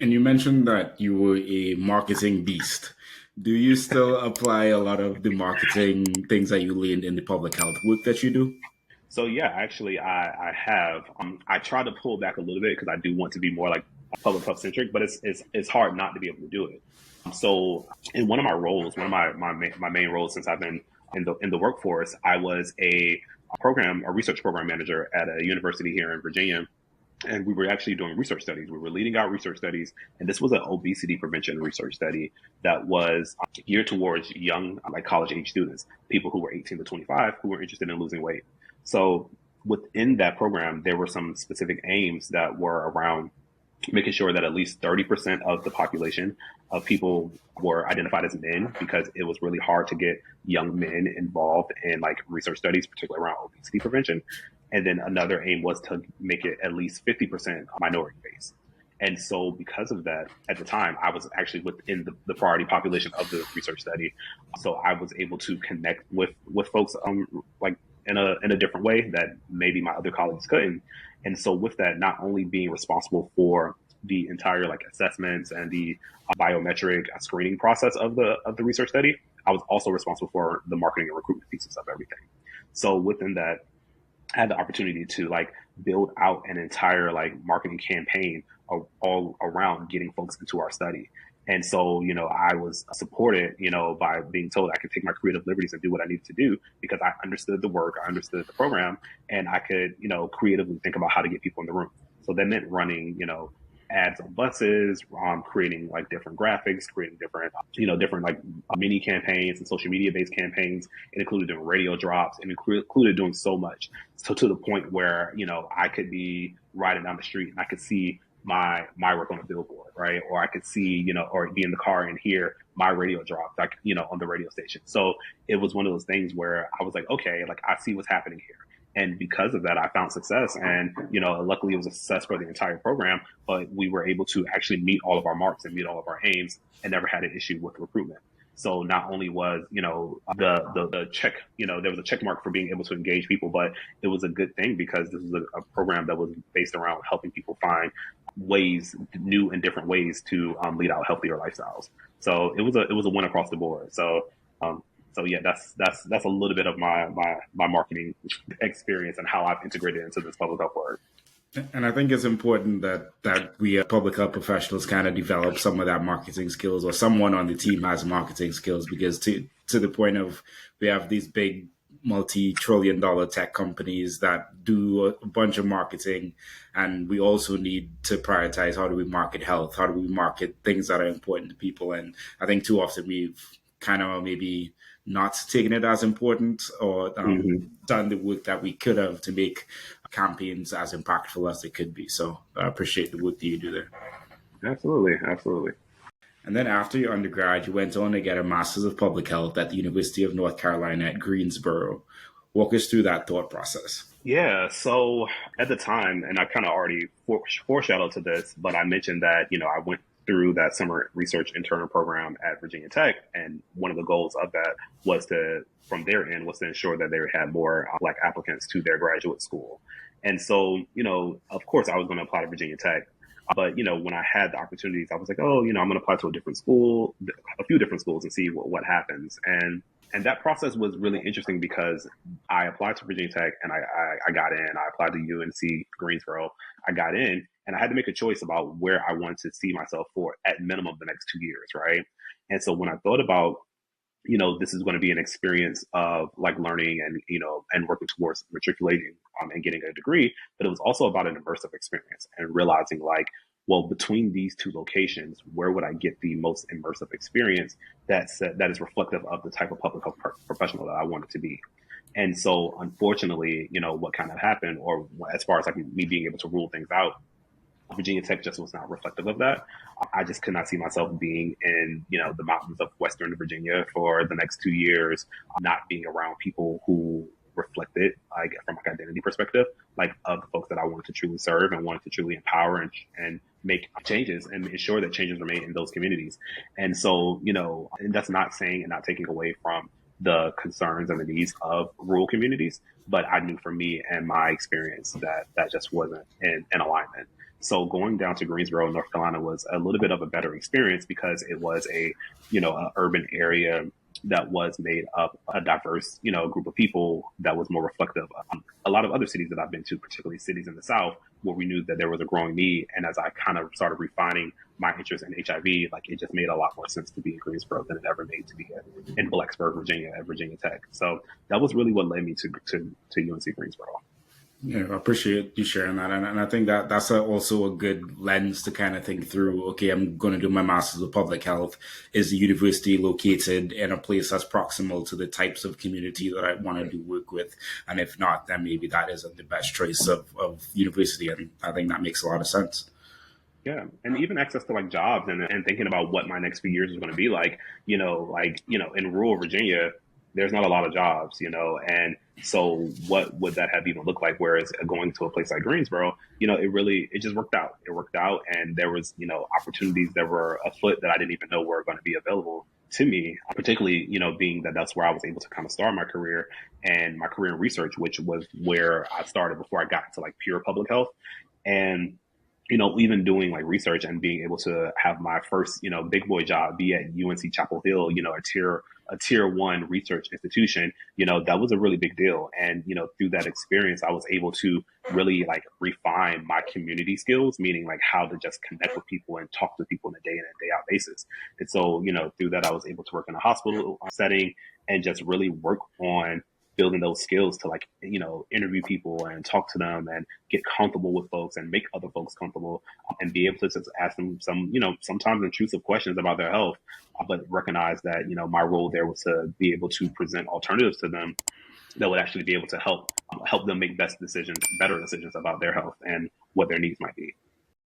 And you mentioned that you were a marketing beast. Do you still apply a lot of the marketing things that you learned in the public health work that you do? So yeah, actually, I have. I try to pull back a little bit because I do want to be more like public health centric, but it's hard not to be able to do it. So in one of my roles, one of my main roles since I've been in the workforce, I was a research program manager at a university here in Virginia, and we were actually doing research studies. We were leading out research studies, and this was an obesity prevention research study that was geared towards young, like college age students, people who were 18 to 25, who were interested in losing weight. So within that program, there were some specific aims that were around making sure that at least 30% of the population of people were identified as men, because it was really hard to get young men involved in like research studies, particularly around obesity prevention. And then another aim was to make it at least 50% minority based. And so because of that, at the time, I was actually within the priority population of the research study. So I was able to connect with folks like in a different way that maybe my other colleagues couldn't. And so with that, not only being responsible for the entire like assessments and the biometric screening process of the research study, I was also responsible for the marketing and recruitment pieces of everything. So within that, I had the opportunity to like build out an entire like marketing campaign all around getting folks into our study. And so, I was supported, by being told I could take my creative liberties and do what I needed to do because I understood the work, I understood the program, and I could, creatively think about how to get people in the room. So that meant running, ads on buses, creating like different graphics, creating different like mini campaigns and social media based campaigns. It included doing radio drops and included doing so much. So to the point where, I could be riding down the street and I could see my work on a billboard, right? Or I could see, or be in the car and hear my radio drop, like, on the radio station. So it was one of those things where I was like, okay, like I see what's happening here. And because of that, I found success. And, luckily it was a success for the entire program, but we were able to actually meet all of our marks and meet all of our aims and never had an issue with recruitment. So not only was, the check, there was a check mark for being able to engage people, but it was a good thing because this was a program that was based around helping people find ways, new and different ways to lead out healthier lifestyles. So it was a win across the board. So yeah, that's a little bit of my marketing experience and how I've integrated into this public health work. And I think it's important that we public health professionals kind of develop some of that marketing skills, or someone on the team has marketing skills, because to the point of we have these big multi-trillion-dollar tech companies that do a bunch of marketing, and we also need to prioritize how do we market health, how do we market things that are important to people. And I think too often we've kind of maybe not taken it as important, or Hmm. done the work that we could have to make campaigns as impactful as they could be. So I appreciate the work that you do there. Absolutely, absolutely. And then after your undergrad, you went on to get a Master's of Public Health at the University of North Carolina at Greensboro. Walk us through that thought process. Yeah, so at the time, and I kind of already foreshadowed to this, but I mentioned that, I went through that summer research intern program at Virginia Tech. And one of the goals of that was from their end, was to ensure that they had more Black applicants to their graduate school. And so, of course, I was going to apply to Virginia Tech. But, when I had the opportunities, I was like, oh, I'm going to apply to a different school, a few different schools, and see what happens. And that process was really interesting because I applied to Virginia Tech and I got in. I applied to UNC Greensboro. I got in and I had to make a choice about where I wanted to see myself for at minimum the next 2 years, right? And so when I thought about, this is going to be an experience of like learning and, and working towards matriculating and getting a degree, but it was also about an immersive experience and realizing like, well, between these two locations, where would I get the most immersive experience that is reflective of the type of public health professional that I wanted to be? And so, unfortunately, what kind of happened, or as far as like me being able to rule things out, Virginia Tech just was not reflective of that. I just could not see myself being in, the mountains of Western Virginia for the next 2 years, not being around people who reflected, like from like identity perspective, like of the folks that I wanted to truly serve and wanted to truly empower and make changes and ensure that changes were made in those communities. And so, and that's not saying and not taking away from the concerns and the needs of rural communities, but I knew for me and my experience that just wasn't in alignment. So going down to Greensboro, North Carolina was a little bit of a better experience because it was a, a urban area that was made up a diverse, group of people that was more reflective of a lot of other cities that I've been to, particularly cities in the South, where we knew that there was a growing need. And as I kind of started refining my interest in HIV, like it just made a lot more sense to be in Greensboro than it ever made to be in Blacksburg, Virginia, at Virginia Tech. So that was really what led me to UNC Greensboro. Yeah, I appreciate you sharing that. And I think that that's also a good lens to kind of think through, okay, I'm going to do my master's of public health. Is the university located in a place that's proximal to the types of community that I want to do work with? And if not, then maybe that isn't the best choice of university. And I think that makes a lot of sense. Yeah. And even access to like jobs and thinking about what my next few years is going to be like, in rural Virginia, there's not a lot of jobs, and so what would that have even looked like? Whereas going to a place like Greensboro, it just worked out. It worked out. And there was, opportunities that were afoot that I didn't even know were going to be available to me, particularly, being that that's where I was able to kind of start my career and my career in research, which was where I started before I got to like pure public health. And even doing like research and being able to have my first, big boy job be at UNC Chapel Hill, a tier one research institution, that was a really big deal. And, through that experience, I was able to really like refine my community skills, meaning like how to just connect with people and talk to people on a day in and day out basis. And so, through that, I was able to work in a hospital setting and just really work on building those skills to like, interview people and talk to them and get comfortable with folks and make other folks comfortable and be able to just ask them some, sometimes intrusive questions about their health, but recognize that, my role there was to be able to present alternatives to them that would actually be able to help them make better decisions about their health and what their needs might be.